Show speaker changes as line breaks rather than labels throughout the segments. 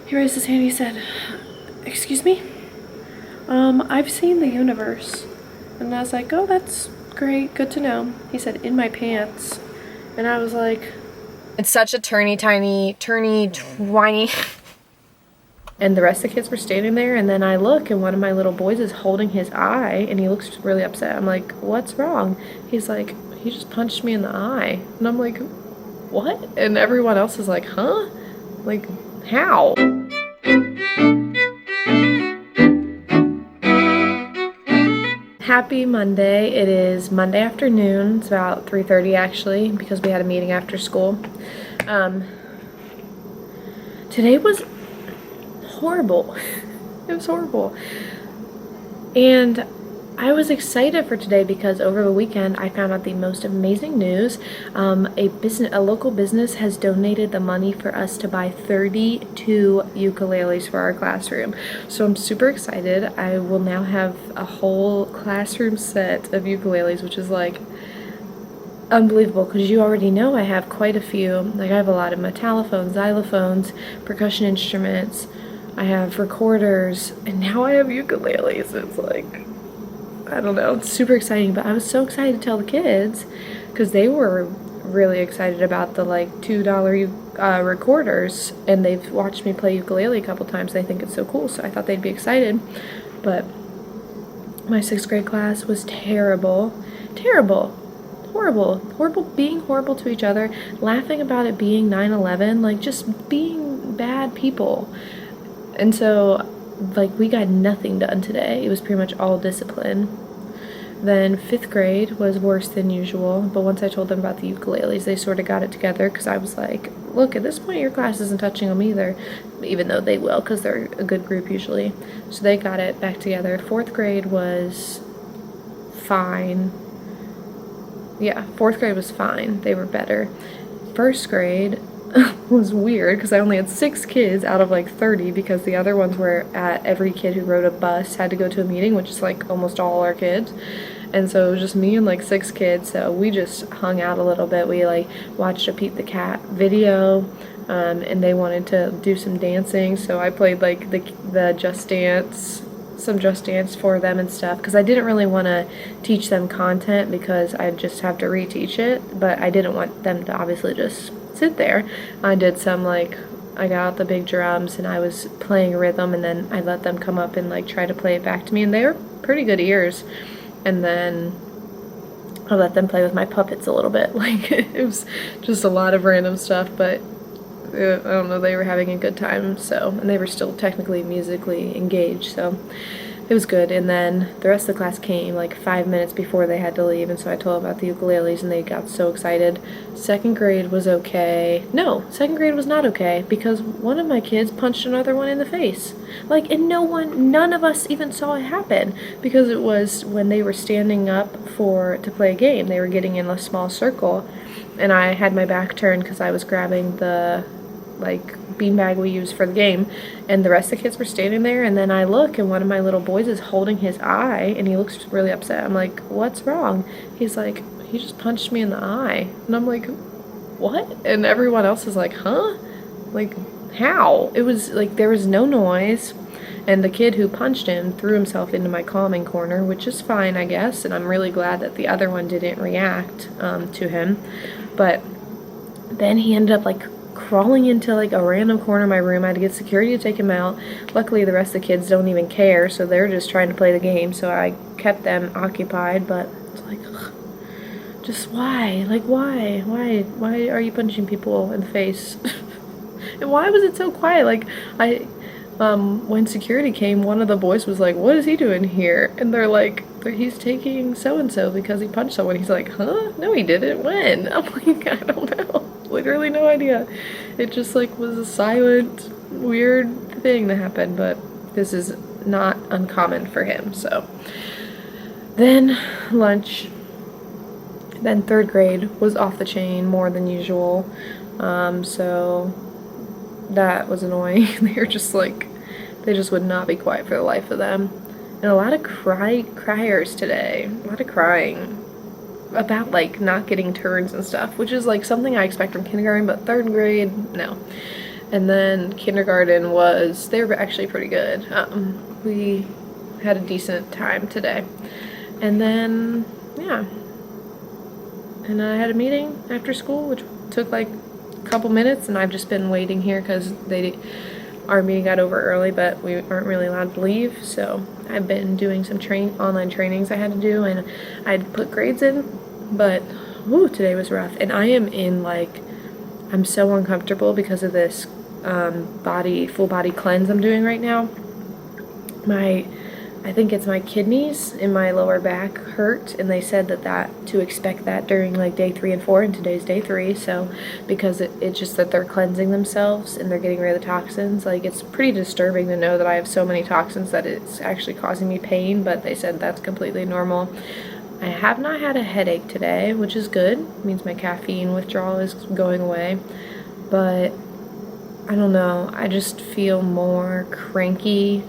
He raised his hand, he said, "Excuse me? I've seen the universe." And I was like, "Oh, that's great, good to know." He said, "In my pants." And I was like,
it's such a turny, twiny.
And the rest of the kids were standing there, and then I look, and one of my little boys is holding his eye, and he looks really upset. I'm like, "What's wrong?" He's like, "He just punched me in the eye." And I'm like, "What?" And everyone else is like, "Huh? Like, how?" Happy Monday. It is Monday afternoon. It's about 3:30 actually, because we had a meeting after school. Today was horrible. It was horrible. And I was excited for today because over the weekend I found out the most amazing news. A local business has donated the money for us to buy 32 ukuleles for our classroom. So I'm super excited. I will now have a whole classroom set of ukuleles, which is like unbelievable because you already know I have quite a few. Like, I have a lot of metallophones, xylophones, percussion instruments. I have recorders, and now I have ukuleles. It's like, I don't know, it's super exciting. But I was so excited to tell the kids because they were really excited about the like $2 recorders, and they've watched me play ukulele a couple times. They think it's so cool, so I thought they'd be excited. But my 6th grade class was terrible. Horrible, being horrible to each other, laughing about it being 9/11, like just being bad people. And so, like, we got nothing done today. It was pretty much all discipline. Then 5th grade was worse than usual, but once I told them about the ukuleles, they sort of got it together because I was like, "Look, at this point your class isn't touching them either," even though they will because they're a good group usually. So they got it back together. 4th grade was fine. Yeah, 4th grade was fine. They were better. 1st grade was weird because I only had 6 kids out of like 30 because the other ones were at every kid who rode a bus had to go to a meeting, which is like almost all our kids. And so it was just me and like 6 kids, so we just hung out a little bit. We like watched a Pete the Cat video, and they wanted to do some dancing, so I played like the Just Dance, some Just Dance for them and stuff, because I didn't really want to teach them content because I'd just have to reteach it, but I didn't want them to obviously just sit there. I did some like, I got out the big drums and I was playing rhythm, and then I let them come up and like try to play it back to me, and they were pretty good ears. And then I let them play with my puppets a little bit. Like, it was just a lot of random stuff, but I don't know, they were having a good time, so, and they were still technically musically engaged, so it was good. And then the rest of the class came like 5 minutes before they had to leave, and so I told them about the ukuleles and they got so excited. 2nd grade was okay. No, 2nd grade was not okay because one of my kids punched another one in the face. Like, and none of us even saw it happen because it was when they were standing up to play a game. They were getting in a small circle, and I had my back turned because I was grabbing the like beanbag we use for the game, and the rest of the kids were standing there, and then I look, and one of my little boys is holding his eye, and he looks really upset. I'm like, "What's wrong?" He's like, "He just punched me in the eye." And I'm like, "What?" And everyone else is like, "Huh? Like, how?" It was like there was no noise, and the kid who punched him threw himself into my calming corner, which is fine, I guess, and I'm really glad that the other one didn't react to him. But then he ended up like crawling into like a random corner of my room. I had to get security to take him out. Luckily the rest of the kids don't even care, so they're just trying to play the game, so I kept them occupied. But it's like, ugh, just why? Like, why are you punching people in the face? And why was it so quiet? Like, when security came, one of the boys was like, "What is he doing here?" And they're like, "He's taking so-and-so because he punched someone." He's like, "Huh? No, he didn't. When?" I'm like, "I don't know. Literally no idea." It just like was a silent, weird thing that happened, but this is not uncommon for him. So then lunch. Then 3rd grade was off the chain more than usual. So that was annoying. They were just like, they just would not be quiet for the life of them. And a lot of criers today. A lot of crying about like not getting turns and stuff, which is like something I expect from kindergarten, but 3rd grade, no. And then kindergarten they were actually pretty good. We had a decent time today. And then, yeah. And I had a meeting after school, which took like a couple minutes, and I've just been waiting here because our meeting got over early, but we aren't really allowed to leave. So I've been doing some online trainings I had to do, and I'd put grades in, but whoo, today was rough. And I am I'm so uncomfortable because of this full body cleanse I'm doing right now. I think it's my kidneys in my lower back hurt, and they said that to expect that during like day 3 and 4, and today's day 3. So because it's just that they're cleansing themselves and they're getting rid of the toxins, like it's pretty disturbing to know that I have so many toxins that it's actually causing me pain, but they said that's completely normal. I have not had a headache today, which is good. It means my caffeine withdrawal is going away, but I don't know, I just feel more cranky.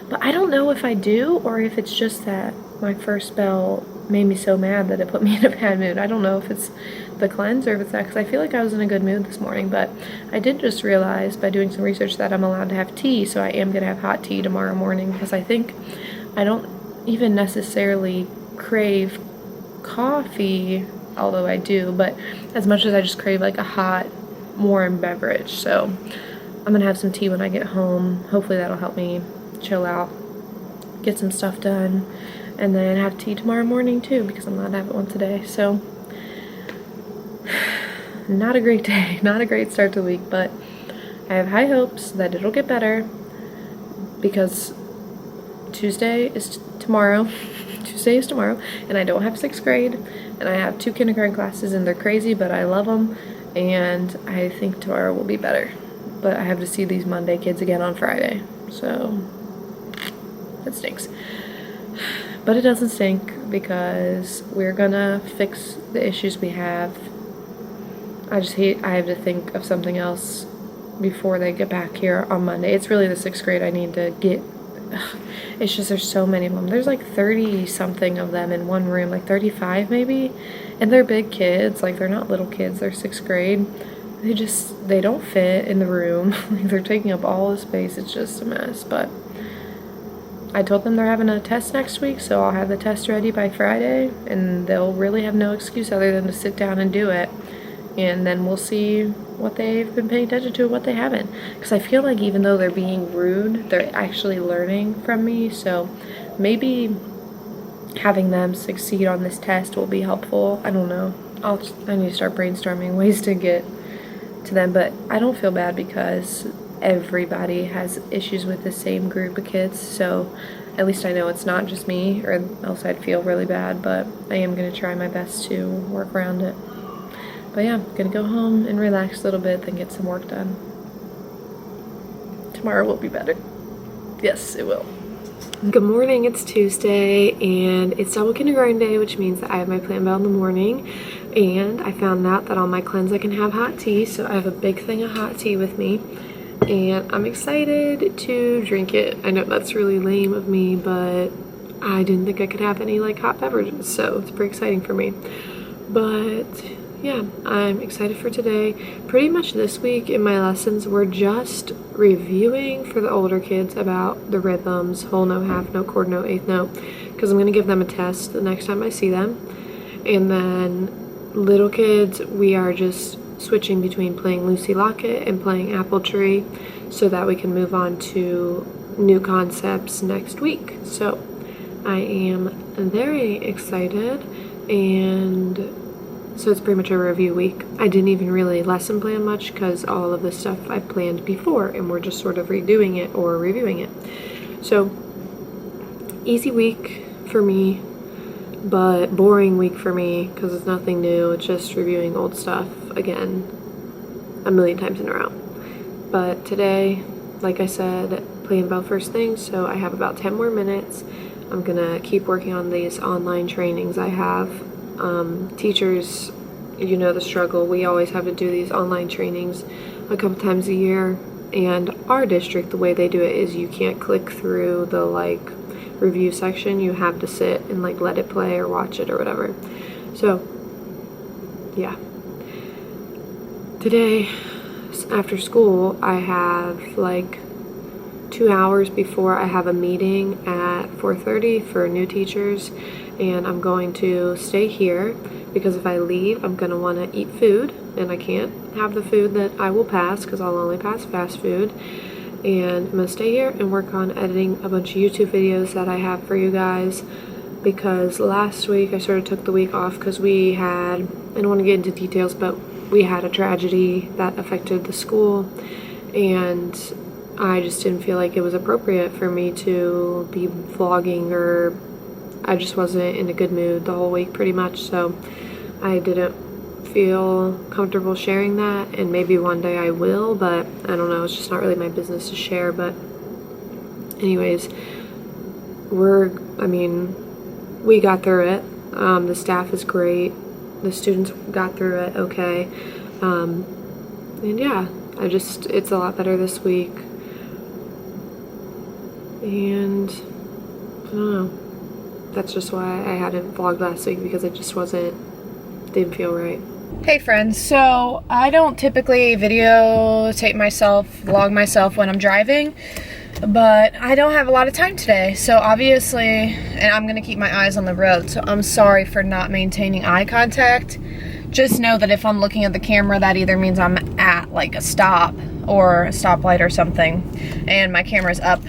But I don't know if I do or if it's just that my first spell made me so mad that it put me in a bad mood. I don't know if it's the cleanse or if it's that, because I feel like I was in a good mood this morning. But I did just realize by doing some research that I'm allowed to have tea, so I am going to have hot tea tomorrow morning, because I think I don't even necessarily crave coffee, although I do, but as much as I just crave like a hot, warm beverage. So I'm going to have some tea when I get home. Hopefully that'll help me chill out, get some stuff done, and then have tea tomorrow morning too, because I'm allowed to have it once a day. So not a great day, not a great start to the week, but I have high hopes that it'll get better, because Tuesday is tomorrow, and I don't have 6th grade, and I have 2 kindergarten classes, and they're crazy, but I love them, and I think tomorrow will be better. But I have to see these Monday kids again on Friday, so that stinks. But it doesn't stink, because we're gonna fix the issues we have. I have to think of something else before they get back here on Monday. It's really the 6th grade I need to get. It's just there's so many of them. There's like 30 something of them in one room, like 35 maybe, and they're big kids. Like, they're not little kids, they're 6th grade. They don't fit in the room. Like, they're taking up all the space. It's just a mess. But I told them they're having a test next week, so I'll have the test ready by Friday, and they'll really have no excuse other than to sit down and do it. And then we'll see what they've been paying attention to and what they haven't. Because I feel like even though they're being rude, they're actually learning from me. So maybe having them succeed on this test will be helpful. I don't know. I need to start brainstorming ways to get to them. But I don't feel bad, because everybody has issues with the same group of kids. So at least I know it's not just me, or else I'd feel really bad. But I am going to try my best to work around it. But yeah, I'm gonna go home and relax a little bit, then get some work done. Tomorrow will be better. Yes, it will. Good morning, it's Tuesday, and it's double kindergarten day, which means that I have my plant bell in the morning, and I found out that on my cleanse I can have hot tea, so I have a big thing of hot tea with me, and I'm excited to drink it. I know that's really lame of me, but I didn't think I could have any like hot beverages, so it's pretty exciting for me. But yeah, I'm excited for today. Pretty much this week in my lessons, we're just reviewing for the older kids about the rhythms, whole note, half note, quarter note, eighth note, because I'm going to give them a test the next time I see them. And then little kids, we are just switching between playing Lucy Locket and playing Apple Tree, so that we can move on to new concepts next week. So I am very excited, and so it's pretty much a review week. I didn't even really lesson plan much, because all of this stuff I planned before, and we're just sort of redoing it or reviewing it. So easy week for me, but boring week for me, because it's nothing new. It's just reviewing old stuff again a million times in a row. But today, like I said, playing bell first thing, so I have about 10 more minutes. I'm gonna keep working on these online trainings I have. Teachers, you know the struggle. We always have to do these online trainings a couple times a year, and our district, the way they do it is you can't click through the like review section. You have to sit and like let it play or watch it or whatever. So yeah, today because after school I have like 2 hours before I have a meeting at 4:30 for new teachers, and I'm going to stay here because if I leave I'm gonna want to eat food, and I can't have the food that I will pass because I'll only pass fast food. And I'm gonna stay here and work on editing a bunch of YouTube videos that I have for you guys, because last week I sort of took the week off because we had, I don't want to get into details, but we had a tragedy that affected the school, and I just didn't feel like it was appropriate for me to be vlogging, or I just wasn't in a good mood the whole week pretty much, so I didn't feel comfortable sharing that, and maybe one day I will, but I don't know, it's just not really my business to share. But anyways, we got through it. The staff is great, the students got through it okay, and yeah, it's a lot better this week, and I don't know, that's just why I hadn't vlogged last week, because it just didn't feel right.
Hey friends, so I don't typically videotape myself, vlog myself when I'm driving, but I don't have a lot of time today, so obviously, and I'm gonna keep my eyes on the road, so I'm sorry for not maintaining eye contact. Just know that if I'm looking at the camera, that either means I'm at like a stop or a stoplight or something, and my camera's up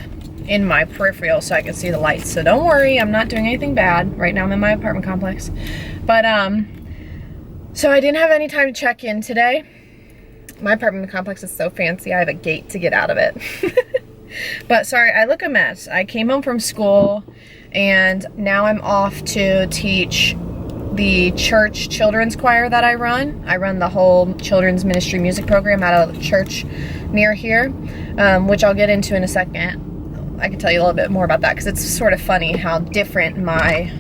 in my peripheral so I can see the lights. So don't worry, I'm not doing anything bad. Right now I'm in my apartment complex. But so I didn't have any time to check in today. My apartment complex is so fancy, I have a gate to get out of it. But sorry, I look a mess. I came home from school and now I'm off to teach the church children's choir that I run. I run the whole children's ministry music program at a church near here, which I'll get into in a second. I can tell you a little bit more about that because it's sort of funny how different my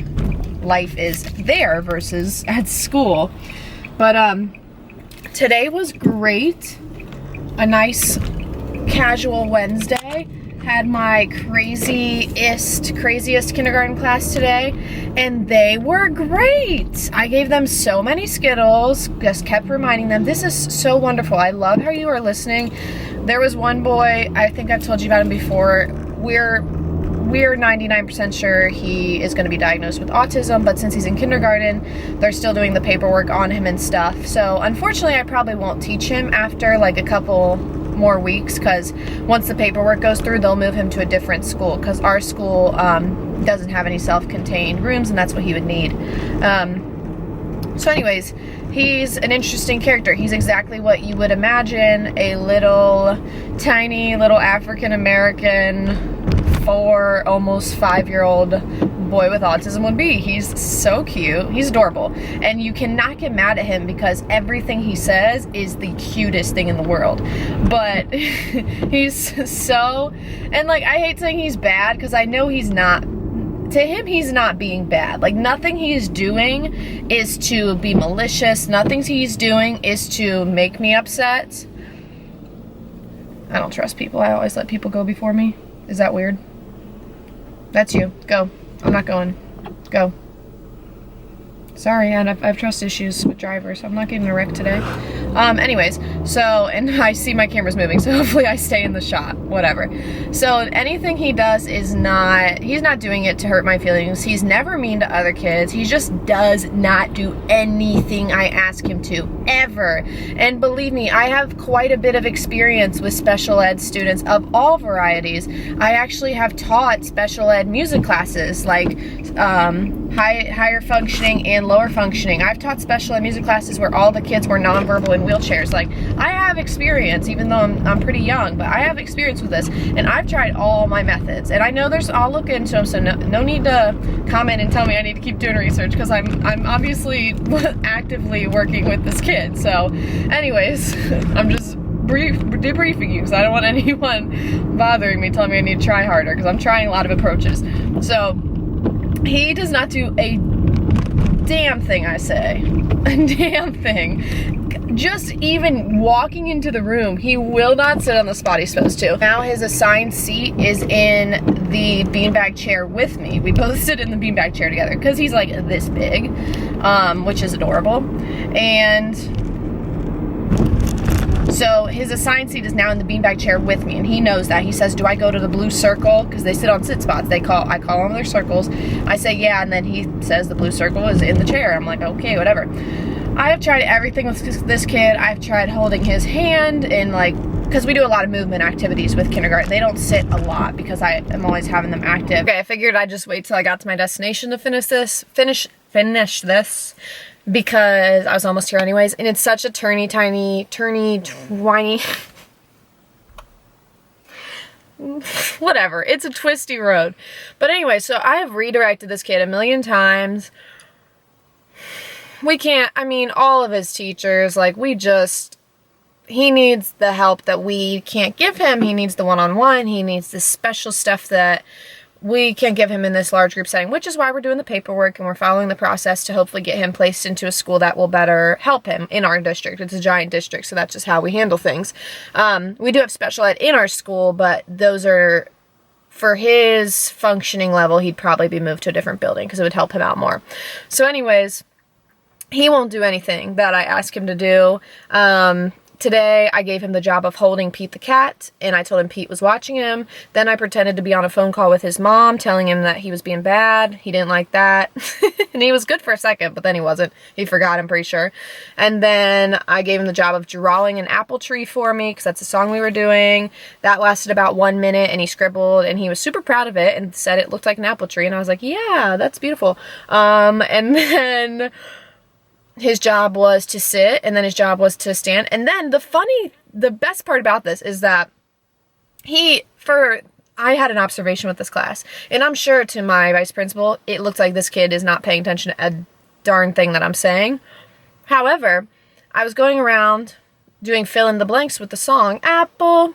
life is there versus at school. But today was great. A nice casual Wednesday. Had my craziest kindergarten class today, and they were great. I gave them so many Skittles, just kept reminding them, this is so wonderful. I love how you are listening. There was one boy, I think I've told you about him before, we're 99% sure he is going to be diagnosed with autism, but since he's in kindergarten, they're still doing the paperwork on him and stuff. So unfortunately, I probably won't teach him after like a couple more weeks, because once the paperwork goes through, they'll move him to a different school, because our school doesn't have any self-contained rooms, and that's what he would need. So anyways, he's an interesting character. He's exactly what you would imagine a tiny little African-American 4, almost 5-year-old boy with autism would be. He's so cute. He's adorable. And you cannot get mad at him because everything he says is the cutest thing in the world. But he's so, and like, I hate saying he's bad because I know he's not. To him, he's not being bad. Like, nothing he's doing is to be malicious. Nothing he's doing is to make me upset. I don't trust people. I always let people go before me. Is that weird? That's you. Go. I'm not going. Go. Sorry, and I have trust issues with drivers, so I'm not getting in a wreck today. Anyways, so, and I see my camera's moving, so hopefully I stay in the shot, whatever. So anything he does is he's not doing it to hurt my feelings. He's never mean to other kids. He just does not do anything I ask him to, ever. And believe me, I have quite a bit of experience with special ed students of all varieties. I actually have taught special ed music classes, like higher functioning and lower functioning. I've taught special ed music classes where all the kids were nonverbal in wheelchairs. Like, I have experience, even though I'm pretty young, but I have experience with this, and I've tried all my methods, and I know I'll look into them, so no need to comment and tell me I need to keep doing research, because I'm obviously actively working with this kid. So anyways, I'm just debriefing you, because I don't want anyone bothering me telling me I need to try harder, because I'm trying a lot of approaches. So he does not do a damn thing I say. A damn thing. Just even walking into the room, he will not sit on the spot he's supposed to. Now his assigned seat is in the beanbag chair with me. We both sit in the beanbag chair together because he's like this big, which is adorable. And So his assigned seat is now in the beanbag chair with me, and he knows that. He says, do I go to the blue circle? Because they sit on sit spots. I call them their circles. I say, yeah, and then he says the blue circle is in the chair. I'm like, okay, whatever. I have tried everything with this kid. I've tried holding his hand and like, because we do a lot of movement activities with kindergarten. They don't sit a lot because I am always having them active. Okay, I figured I'd just wait till I got to my destination to finish this, because I was almost here anyways. And it's such a turny, twiny, whatever. It's a twisty road. But anyway, so I have redirected this kid a million times. We can't, I mean, all of his teachers, like, he needs the help that we can't give him. He needs the one-on-one. He needs the special stuff that we can't give him in this large group setting, which is why we're doing the paperwork and we're following the process to hopefully get him placed into a school that will better help him in our district. It's a giant district, so that's just how we handle things. We do have special ed in our school, but those are, for his functioning level, he'd probably be moved to a different building because it would help him out more. So anyways, he won't do anything that I ask him to do. Today, I gave him the job of holding Pete the cat, and I told him Pete was watching him. Then I pretended to be on a phone call with his mom, telling him that he was being bad. He didn't like that. And he was good for a second, but then he wasn't. He forgot, I'm pretty sure. And then I gave him the job of drawing an apple tree for me, because that's a song we were doing. That lasted about 1 minute, and he scribbled, and he was super proud of it, and said it looked like an apple tree. And I was like, yeah, that's beautiful. And then his job was to sit, and then his job was to stand. And then the best part about this is that I had an observation with this class, and I'm sure to my vice principal, it looks like this kid is not paying attention to a darn thing that I'm saying. However, I was going around doing fill in the blanks with the song, apple,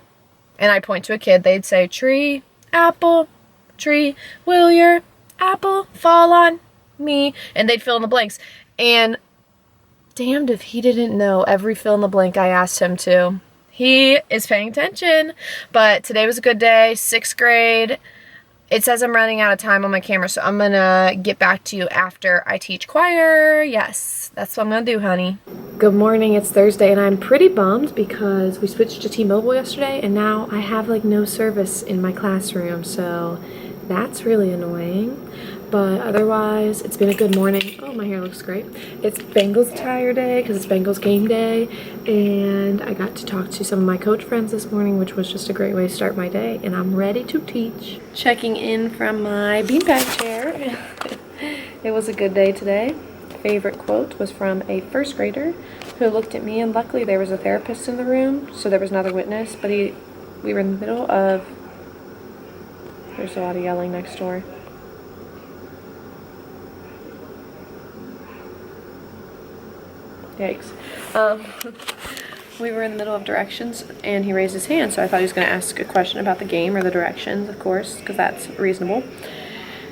and I'd point to a kid, they'd say, tree, apple, tree, will your apple fall on me? And they'd fill in the blanks. And damned if he didn't know every fill in the blank I asked him to. He is paying attention. But today was a good day, 6th grade. It says I'm running out of time on my camera, so I'm gonna get back to you after I teach choir. Yes, that's what I'm gonna do, honey.
Good morning, it's Thursday, and I'm pretty bummed because we switched to T-Mobile yesterday, and now I have like no service in my classroom, so that's really annoying. But otherwise, it's been a good morning. Oh, my hair looks great. It's Bengals tire day because it's Bengals game day. And I got to talk to some of my coach friends this morning, which was just a great way to start my day. And I'm ready to teach. Checking in from my beanbag chair. It was a good day today. Favorite quote was from a 1st grader who looked at me, and luckily there was a therapist in the room, so there was another witness. But we were in the middle of, there's a lot of yelling next door. Yikes. We were in the middle of directions, and he raised his hand, so I thought he was going to ask a question about the game or the directions, of course, because that's reasonable.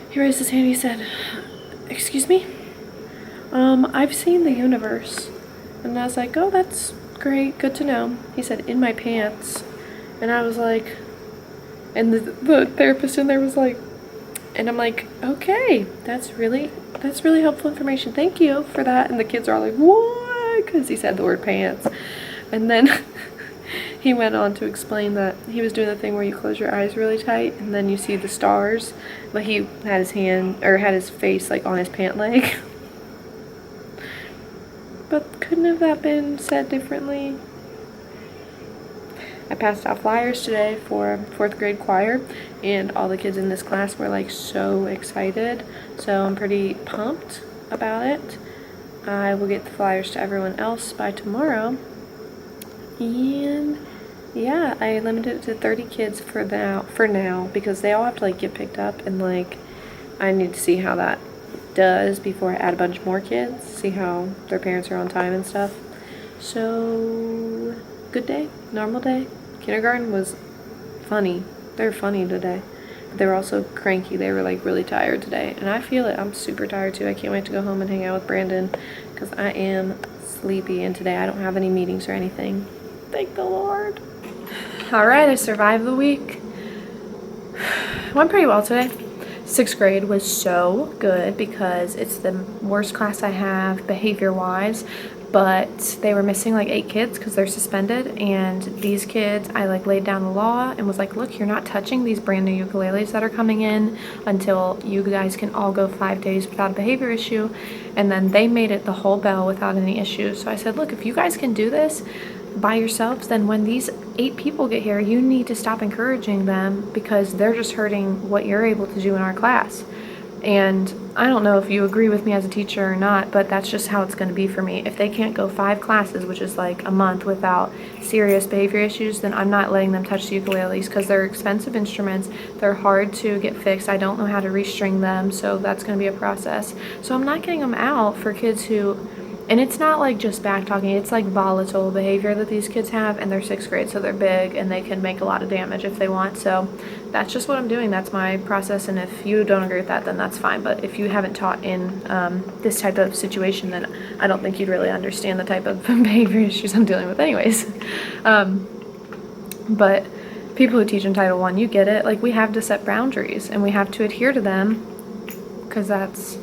He raised his hand and he said, excuse me? I've seen the universe. And I was like, oh, that's great, good to know. He said, in my pants. And I was like, and the therapist in there was like, and I'm like, okay, that's really helpful information. Thank you for that. And the kids are all like, what? Because he said the word pants. And then he went on to explain that he was doing the thing where you close your eyes really tight and then you see the stars. But he had his hand, or had his face like on his pant leg. But couldn't have that been said differently? I passed out flyers today for 4th grade choir, and all the kids in this class were like so excited. So I'm pretty pumped about it. I will get the flyers to everyone else by tomorrow. And yeah, I limited it to 30 kids for now because they all have to like get picked up, and like I need to see how that does before I add a bunch more kids, see how their parents are on time and stuff. So good day, normal day. Kindergarten was funny. They're funny today. But they were also cranky. They were like really tired today. And I feel it. I'm super tired too. I can't wait to go home and hang out with Brandon because I am sleepy, and today I don't have any meetings or anything. Thank the Lord. Alright, I survived the week. Went pretty well today. 6th grade was so good because it's the worst class I have behavior-wise, but they were missing like 8 kids because they're suspended, and these kids, I like laid down the law and was like, look, you're not touching these brand new ukuleles that are coming in until you guys can all go 5 days without a behavior issue. And then they made it the whole bell without any issues. So I said, look, if you guys can do this by yourselves, then when these 8 people get here, you need to stop encouraging them because they're just hurting what you're able to do in our class. And I don't know if you agree with me as a teacher or not, but that's just how it's going to be for me. If they can't go 5 classes, which is like a month, without serious behavior issues, then I'm not letting them touch the ukuleles because they're expensive instruments. They're hard to get fixed. I don't know how to restring them, so that's going to be a process. So I'm not getting them out for kids who, and it's not like just back talking, it's like volatile behavior that these kids have, and they're 6th grade, so they're big and they can make a lot of damage if they want. So that's just what I'm doing. That's my process, and if you don't agree with that, then that's fine. But if you haven't taught in this type of situation, then I don't think you'd really understand the type of behavior issues I'm dealing with anyways. But people who teach in Title I, you get it. Like, we have to set boundaries and we have to adhere to them because that's...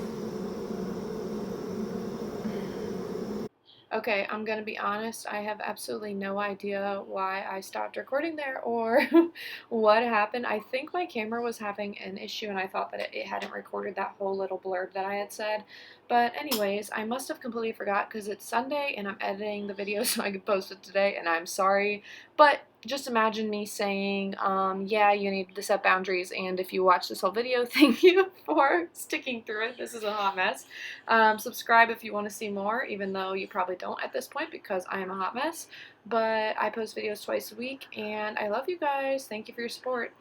Okay, I'm gonna be honest, I have absolutely no idea why I stopped recording there or what happened. I think my camera was having an issue and I thought that it hadn't recorded that whole little blurb that I had said. But anyways, I must have completely forgot because it's Sunday and I'm editing the video so I could post it today, and I'm sorry. But just imagine me saying, yeah, you need to set boundaries, and if you watch this whole video, thank you for sticking through it. This is a hot mess. Subscribe if you want to see more, even though you probably don't at this point because I am a hot mess. But I post videos twice a week, and I love you guys. Thank you for your support.